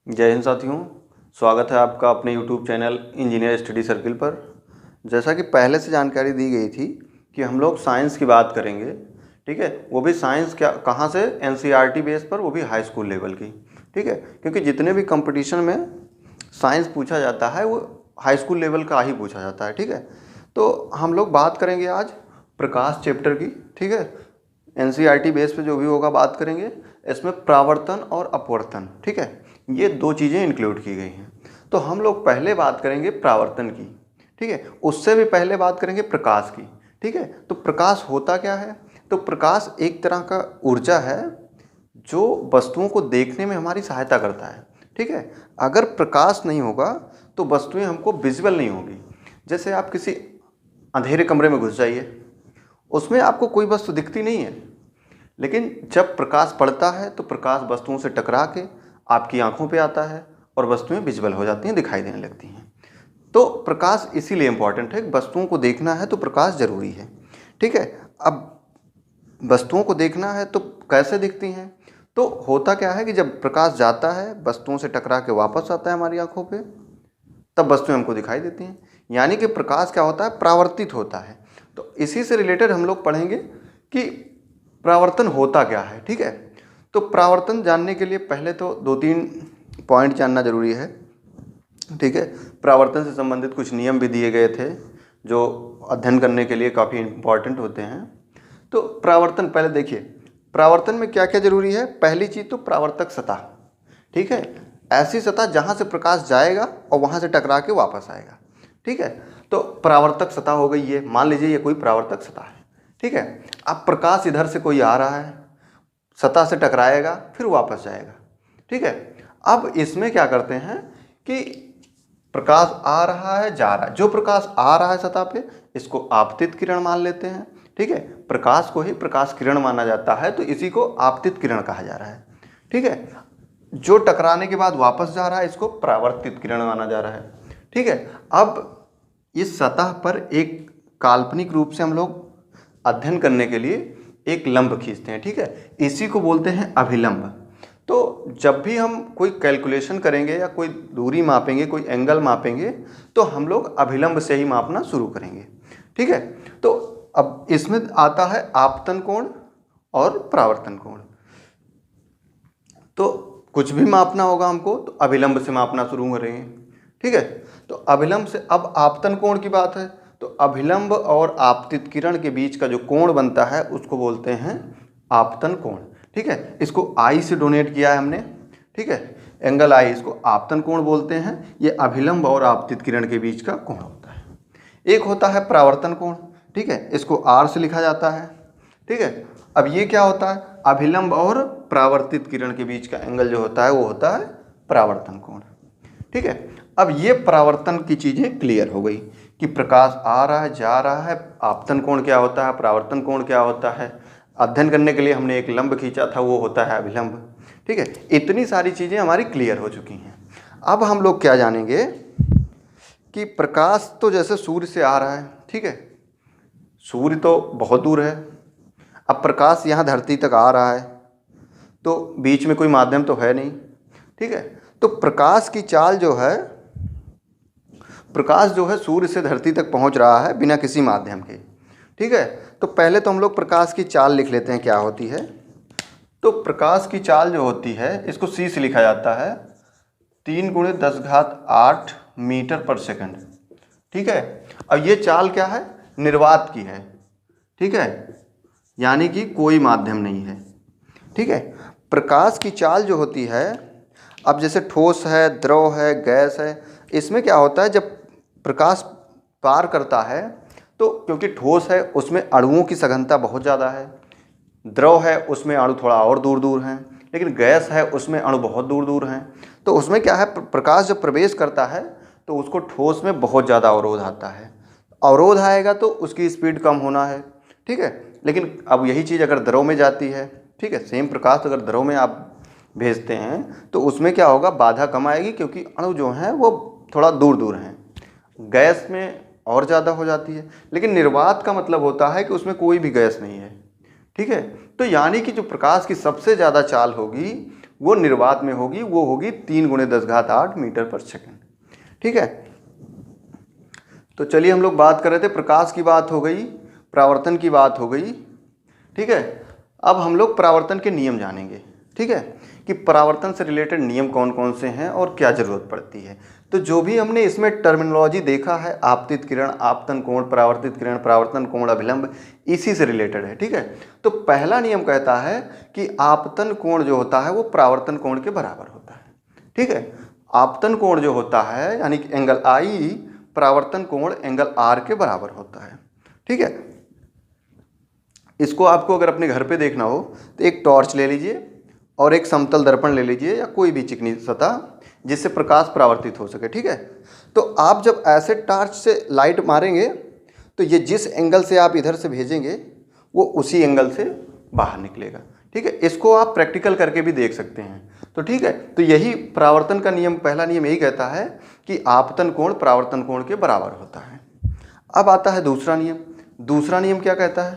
जय हिंद साथियों। स्वागत है आपका अपने YouTube channel engineer study circle पर। जैसा कि पहले से जानकारी दी गई थी कि हम लोग साइंस की बात करेंगे, ठीक है। वो भी साइंस क्या कहाँ से, NCERT बेस पर, वो भी हाई स्कूल लेवल की, ठीक है। क्योंकि जितने भी कंपटीशन में साइंस पूछा जाता है वो हाई स्कूल लेवल का ही पूछा जाता है, ठीक है। तो हम लोग बात करेंगे आज प्रकाश चैप्टर की, ठीक है। NCERT बेस पे जो भी होगा बात करेंगे। इसमें प्रावर्तन और अपवर्तन, ठीक है, ये दो चीज़ें इंक्लूड की गई हैं। तो हम लोग पहले बात करेंगे प्रावर्तन की, ठीक है। उससे भी पहले बात करेंगे प्रकाश की, ठीक है। तो प्रकाश होता क्या है? तो प्रकाश एक तरह का ऊर्जा है जो वस्तुओं को देखने में हमारी सहायता करता है, ठीक है। अगर प्रकाश नहीं होगा तो वस्तुएं हमको विजिबल नहीं होगी। जैसे आप किसी अंधेरे कमरे में घुस जाइए, उसमें आपको कोई वस्तु दिखती नहीं है, लेकिन जब प्रकाश पड़ता है तो प्रकाश वस्तुओं से टकरा के आपकी आंखों पे आता है और वस्तुएं विजिबल हो जाती हैं, दिखाई देने लगती हैं। तो प्रकाश इसीलिए इम्पॉर्टेंट है। वस्तुओं को देखना है तो प्रकाश जरूरी है, ठीक है। अब वस्तुओं को देखना है तो कैसे दिखती हैं? तो होता क्या है कि जब प्रकाश जाता है, वस्तुओं से टकरा के वापस आता है हमारी आंखों पे, तब वस्तुएं हमको दिखाई देती हैं। यानी कि प्रकाश क्या होता है? प्रावर्तित होता है। तो इसी से रिलेटेड हम लोग पढ़ेंगे कि प्रावर्तन होता क्या है, ठीक है। तो प्रावर्तन जानने के लिए पहले तो 2-3 पॉइंट जानना जरूरी है, ठीक है। प्रावर्तन से संबंधित कुछ नियम भी दिए गए थे जो अध्ययन करने के लिए काफ़ी इम्पॉर्टेंट होते हैं। तो प्रावर्तन पहले देखिए, प्रावर्तन में क्या क्या जरूरी है। पहली चीज़ तो प्रावर्तक सतह, ठीक है। ऐसी सतह जहाँ से प्रकाश जाएगा और वहाँ से टकरा के वापस आएगा, ठीक है। तो प्रावर्तक सतह हो गई ये। मान लीजिए ये कोई प्रावर्तक सतह है, ठीक है। अब प्रकाश इधर से कोई आ रहा है, सतह से टकराएगा, फिर वापस जाएगा, ठीक है। अब इसमें क्या करते हैं कि प्रकाश आ रहा है, जा रहा है। जो प्रकाश आ रहा है सतह पे, इसको आपतित किरण मान लेते हैं, ठीक है। प्रकाश को ही प्रकाश किरण माना जाता है, तो इसी को आपतित किरण कहा जा रहा है, ठीक है। जो टकराने के बाद वापस जा रहा है, इसको परावर्तित किरण माना जा रहा है, ठीक है। अब इस सतह पर एक काल्पनिक रूप से हम लोग अध्ययन करने के लिए एक लंब खींचते हैं, ठीक है। इसी को बोलते हैं अभिलंब। तो जब भी हम कोई कैलकुलेशन करेंगे या कोई दूरी मापेंगे, कोई एंगल मापेंगे, तो हम लोग अभिलंब से ही मापना शुरू करेंगे, ठीक है। तो अब इसमें आता है आपतन कोण और परावर्तन कोण। तो कुछ भी मापना होगा हमको तो अभिलंब से मापना शुरू करेंगे, ठीक है। तो अभिलंब से, अब आपतन कोण की बात है तो अभिलंब और आपतित किरण के बीच का जो कोण बनता है उसको बोलते हैं आपतन कोण, ठीक है। इसको आई से डोनेट किया है हमने, ठीक है। एंगल आई, इसको आपतन कोण बोलते हैं। ये अभिलंब और आपतित किरण के बीच का कोण होता है। एक होता है परावर्तन कोण, ठीक है। इसको आर से लिखा जाता है, ठीक है। अब ये क्या होता है? अभिलंब और परावर्तित किरण के बीच का एंगल जो होता है वो होता है परावर्तन कोण, ठीक है। अब ये परावर्तन की चीजें क्लियर हो गई कि प्रकाश आ रहा है, जा रहा है, आपतन कोण क्या होता है, परावर्तन कोण क्या होता है। अध्ययन करने के लिए हमने एक लंब खींचा था, वो होता है अभिलंब, ठीक है। इतनी सारी चीजें हमारी क्लियर हो चुकी हैं। अब हम लोग क्या जानेंगे कि प्रकाश तो जैसे सूर्य से आ रहा है, ठीक है। सूर्य तो बहुत दूर है, अब प्रकाश यहाँ धरती तक आ रहा है तो बीच में कोई माध्यम तो है नहीं, ठीक है। तो प्रकाश की चाल जो है, प्रकाश जो है सूर्य से धरती तक पहुंच रहा है बिना किसी माध्यम के, ठीक है। तो पहले तो हम लोग प्रकाश की चाल लिख लेते हैं क्या होती है। तो प्रकाश की चाल जो होती है, इसको c से लिखा जाता है, 3 × 10⁸ मीटर पर सेकंड, ठीक है। अब ये चाल क्या है? निर्वात की है, ठीक है, यानी कि कोई माध्यम नहीं है, ठीक है। प्रकाश की चाल जो होती है, अब जैसे ठोस है, द्रव है, गैस है, इसमें क्या होता है जब प्रकाश पार करता है तो क्योंकि ठोस है उसमें अणुओं की सघनता बहुत ज़्यादा है, द्रव है उसमें अणु थोड़ा और दूर दूर हैं, लेकिन गैस है उसमें अणु बहुत दूर दूर हैं। तो उसमें क्या है, प्रकाश जब प्रवेश करता है तो उसको ठोस में बहुत ज़्यादा अवरोध आता है। अवरोध आएगा तो उसकी स्पीड कम होना है, ठीक है। लेकिन अब यही चीज़ अगर द्रव में जाती है, ठीक है, सेम प्रकाश अगर द्रव में आप भेजते हैं तो उसमें क्या होगा, बाधा कम आएगी क्योंकि अणु जो हैं वो थोड़ा दूर दूर हैं। गैस में और ज़्यादा हो जाती है, लेकिन निर्वात का मतलब होता है कि उसमें कोई भी गैस नहीं है, ठीक है। तो यानी कि जो प्रकाश की सबसे ज़्यादा चाल होगी वो निर्वात में होगी, वो होगी 3 × 10⁸ मीटर/सेकंड। ठीक है, तो चलिए हम लोग बात कर रहे थे, प्रकाश की बात हो गई, परावर्तन की बात हो गई। ठीक है, अब हम लोग परावर्तन के नियम जानेंगे। ठीक है, कि परावर्तन से रिलेटेड नियम कौन कौन से हैं और क्या ज़रूरत पड़ती है। तो जो भी हमने इसमें टर्मिनोलॉजी देखा है, आपतित किरण, आपतन कोण, परावर्तित किरण, परावर्तन कोण, अभिलंब, इसी से रिलेटेड है। ठीक है, तो पहला नियम कहता है कि आपतन कोण जो होता है वो परावर्तन कोण के बराबर होता है। ठीक है, आपतन कोण जो होता है यानी कि एंगल आई, परावर्तन कोण एंगल आर के बराबर होता है। ठीक है, इसको आपको अगर अपने घर पे देखना हो तो एक टॉर्च ले लीजिए और एक समतल दर्पण ले लीजिए या कोई भी चिकनी सतह जिससे प्रकाश परावर्तित हो सके। ठीक है, तो आप जब ऐसे टॉर्च से लाइट मारेंगे तो ये जिस एंगल से आप इधर से भेजेंगे वो उसी एंगल से बाहर निकलेगा। ठीक है, इसको आप प्रैक्टिकल करके भी देख सकते हैं। तो ठीक है, तो यही परावर्तन का नियम, पहला नियम यही कहता है कि आपतन कोण परावर्तन कोण के बराबर होता है। अब आता है दूसरा नियम। दूसरा नियम क्या कहता है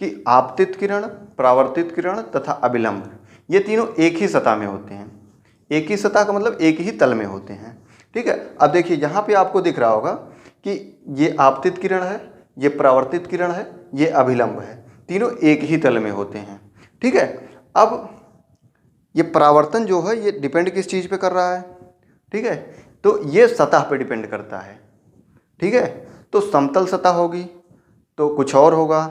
कि आपतित किरण, परावर्तित किरण तथा अभिलंब, ये तीनों एक ही सतह में होते हैं। एक ही सतह का मतलब एक ही तल में होते हैं। ठीक है, अब देखिए यहाँ पे आपको दिख रहा होगा कि ये आपतित किरण है, ये परावर्तित किरण है, ये अभिलंब है, तीनों एक ही तल में होते हैं। ठीक है, अब ये परावर्तन जो है ये डिपेंड किस चीज़ पे कर रहा है। ठीक है, तो ये सतह पे डिपेंड करता है। ठीक है, तो समतल सतह होगी तो कुछ और होगा,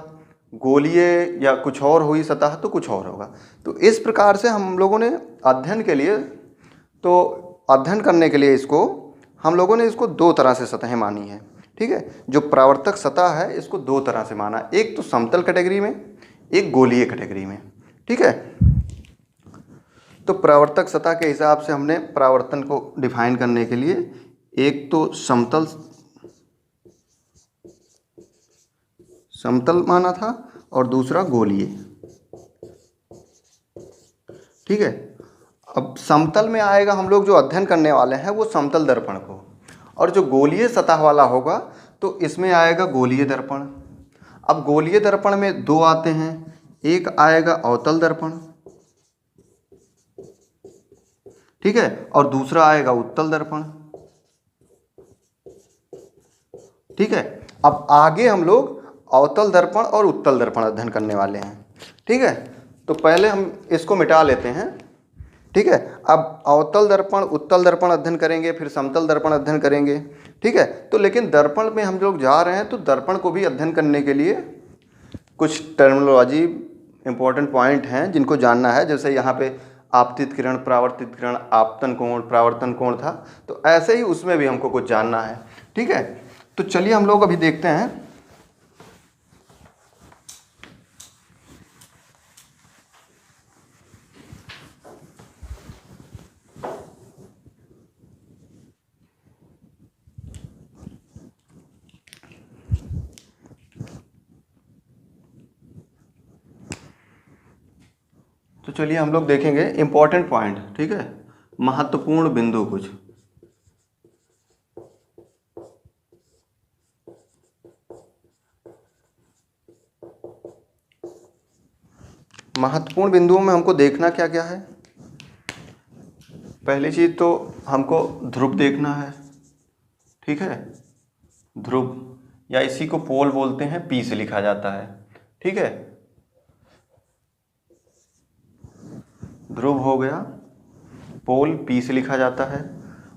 गोलीय या कुछ और हुई सतह तो कुछ और होगा। तो इस प्रकार से हम लोगों ने अध्ययन के लिए, तो अध्ययन करने के लिए इसको हम लोगों ने इसको दो तरह से सतहें मानी है। ठीक है, जो परावर्तक सतह है इसको दो तरह से माना, एक तो समतल कैटेगरी में, एक गोलीय कैटेगरी में। ठीक है, तो परावर्तक सतह के हिसाब से हमने परावर्तन को डिफाइन करने के लिए एक तो समतल माना था और दूसरा गोलीय। ठीक है, अब समतल में आएगा, हम लोग जो अध्ययन करने वाले हैं वो समतल दर्पण को, और जो गोलीय सतह वाला होगा तो इसमें आएगा गोलीय दर्पण। अब गोलीय दर्पण में दो आते हैं, एक आएगा अवतल दर्पण, ठीक है, और दूसरा आएगा उत्तल दर्पण। ठीक है, अब आगे हम लोग अवतल दर्पण और उत्तल दर्पण अध्ययन करने वाले हैं। ठीक है, तो पहले हम इसको मिटा लेते हैं। ठीक है, अब अवतल दर्पण, उत्तल दर्पण अध्ययन करेंगे, फिर समतल दर्पण अध्ययन करेंगे। ठीक है, तो लेकिन दर्पण में हम लोग जा रहे हैं तो दर्पण को भी अध्ययन करने के लिए कुछ टर्मिनोलॉजी इंपॉर्टेंट पॉइंट हैं जिनको जानना है। जैसे यहाँ पे आपतित किरण, परावर्तित किरण, आपतन कोण, परावर्तन कोण था, तो ऐसे ही उसमें भी हमको कुछ जानना है। ठीक है, तो चलिए हम लोग अभी देखते हैं। तो चलिए हम लोग देखेंगे इंपॉर्टेंट पॉइंट। ठीक है, महत्वपूर्ण बिंदु कुछ। महत्वपूर्ण बिंदुओं में हमको देखना क्या क्या है। पहली चीज तो हमको ध्रुव देखना है। ठीक है, ध्रुव या इसी को पोल बोलते हैं, पी से लिखा जाता है। ठीक है, ध्रुव हो गया, पोल पी से लिखा जाता है,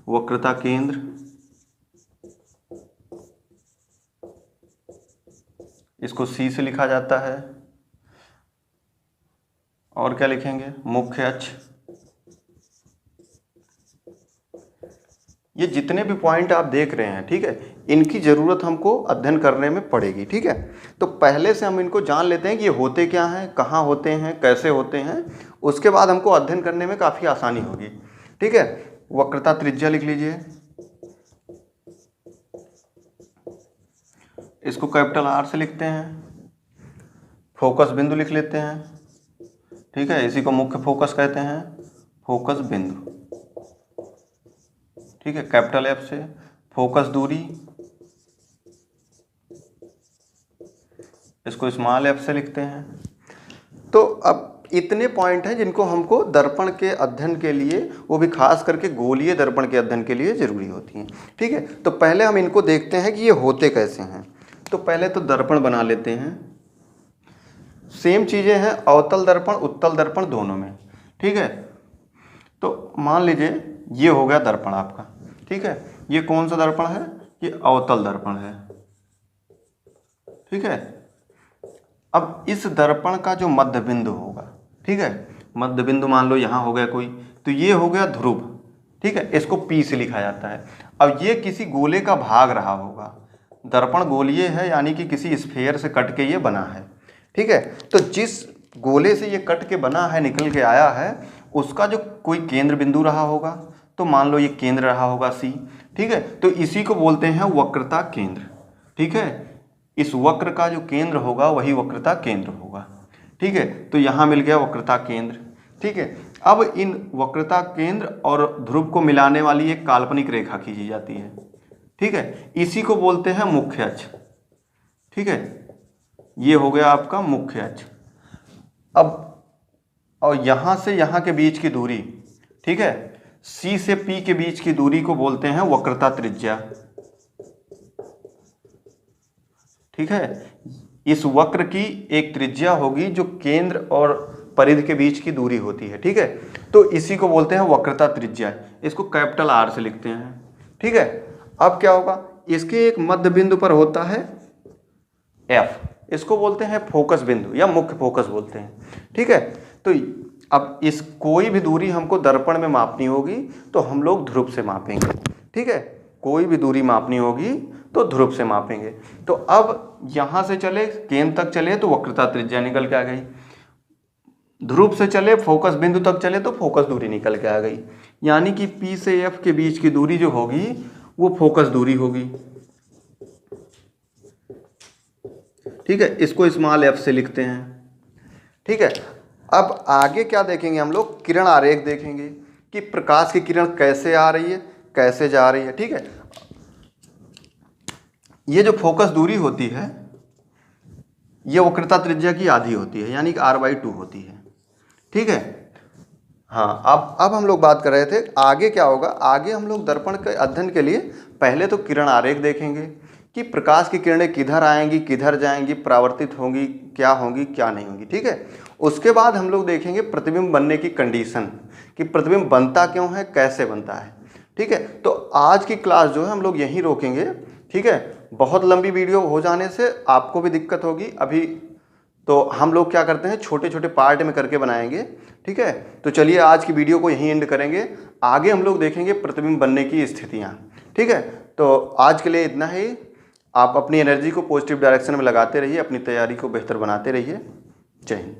वक्रता केंद्र इसको सी से लिखा जाता है, और क्या लिखेंगे, मुख्य अक्ष। ये जितने भी पॉइंट आप देख रहे हैं, ठीक है, इनकी ज़रूरत हमको अध्ययन करने में पड़ेगी। ठीक है, तो पहले से हम इनको जान लेते हैं कि ये होते क्या हैं, कहाँ होते हैं, कैसे होते हैं, उसके बाद हमको अध्ययन करने में काफ़ी आसानी होगी। ठीक है, वक्रता त्रिज्या लिख लीजिए, इसको कैपिटल आर से लिखते हैं। फोकस बिंदु लिख लेते हैं। ठीक है, इसी को मुख्य फोकस कहते हैं, फोकस बिंदु। ठीक है, कैपिटल एफ से। फोकस दूरी इसको स्मॉल एफ से लिखते हैं। तो अब इतने पॉइंट हैं जिनको हमको दर्पण के अध्ययन के लिए, वो भी खास करके गोलीय दर्पण के अध्ययन के लिए ज़रूरी होती हैं। ठीक है, तो पहले हम इनको देखते हैं कि ये होते कैसे हैं। तो पहले तो दर्पण बना लेते हैं। सेम चीज़ें हैं अवतल दर्पण उत्तल दर्पण दोनों में। ठीक है, तो मान लीजिए ये हो गया दर्पण आपका। ठीक है, ये कौन सा दर्पण है? ये अवतल दर्पण है। ठीक है, अब इस दर्पण का जो मध्य बिंदु होगा, ठीक है, मध्य बिंदु मान लो यहाँ हो गया कोई, तो ये हो गया ध्रुव। ठीक है, इसको P से लिखा जाता है। अब ये किसी गोले का भाग रहा होगा, दर्पण गोलीय है यानी कि किसी स्फीयर से कट के ये बना है। ठीक है, तो जिस गोले से ये कट के बना है, निकल के आया है, उसका जो कोई केंद्र बिंदु रहा होगा, तो मान लो ये केंद्र रहा होगा C। ठीक है, तो इसी को बोलते हैं वक्रता केंद्र। ठीक है, इस वक्र का जो केंद्र होगा वही वक्रता केंद्र होगा। ठीक है, तो यहाँ मिल गया वक्रता केंद्र। ठीक है, अब इन वक्रता केंद्र और ध्रुव को मिलाने वाली एक काल्पनिक रेखा खींची जाती है। ठीक है, इसी को बोलते हैं मुख्य अक्ष। ठीक है, ये हो गया आपका मुख्य अक्ष। अब और यहाँ से यहाँ के बीच की दूरी, ठीक है, C से P के बीच की दूरी को बोलते हैं वक्रता त्रिज्या। ठीक है, इस वक्र की एक त्रिज्या होगी जो केंद्र और परिधि के बीच की दूरी होती है। ठीक है, तो इसी को बोलते हैं वक्रता त्रिज्या। इसको कैपिटल R से लिखते हैं। ठीक है, अब क्या होगा, इसके एक मध्य बिंदु पर होता है F, इसको बोलते हैं फोकस बिंदु या मुख्य फोकस बोलते हैं। ठीक है, तो अब इस कोई भी दूरी हमको दर्पण में मापनी होगी तो हम लोग ध्रुव से मापेंगे। ठीक है, कोई भी दूरी मापनी होगी तो ध्रुव से मापेंगे। तो अब यहाँ से चले केंद्र तक चले तो वक्रता त्रिज्या निकल के आ गई, ध्रुव से चले फोकस बिंदु तक चले तो फोकस दूरी निकल के आ गई, यानी कि P से F के बीच की दूरी जो होगी वो फोकस दूरी होगी। ठीक है, इसको स्मॉल f से लिखते हैं। ठीक है, अब आगे क्या देखेंगे हम लोग, किरण आरेख देखेंगे कि प्रकाश की किरण कैसे आ रही है, कैसे जा रही है। ठीक है, ये जो फोकस दूरी होती है ये वक्रता त्रिज्या की आधी होती है, यानी कि r/2 होती है। ठीक है, हाँ, अब हम लोग बात कर रहे थे आगे क्या होगा। आगे हम लोग दर्पण के अध्ययन के लिए पहले तो किरण आरेख देखेंगे कि प्रकाश की किरणें किधर आएंगी, किधर जाएंगी, परावर्तित होंगी, क्या होंगी, क्या नहीं होंगी। ठीक है, उसके बाद हम लोग देखेंगे प्रतिबिंब बनने की कंडीशन कि प्रतिबिंब बनता क्यों है, कैसे बनता है। ठीक है, तो आज की क्लास जो है हम लोग यहीं रोकेंगे। ठीक है, बहुत लंबी वीडियो हो जाने से आपको भी दिक्कत होगी। अभी तो हम लोग क्या करते हैं, छोटे छोटे पार्ट में करके बनाएंगे। ठीक है, तो चलिए आज की वीडियो को यहीं एंड करेंगे। आगे हम लोग देखेंगे प्रतिबिंब बनने की स्थितियाँ। ठीक है, तो आज के लिए इतना ही। आप अपनी एनर्जी को पॉजिटिव डायरेक्शन में लगाते रहिए, अपनी तैयारी को बेहतर बनाते रहिए। जय हिंद।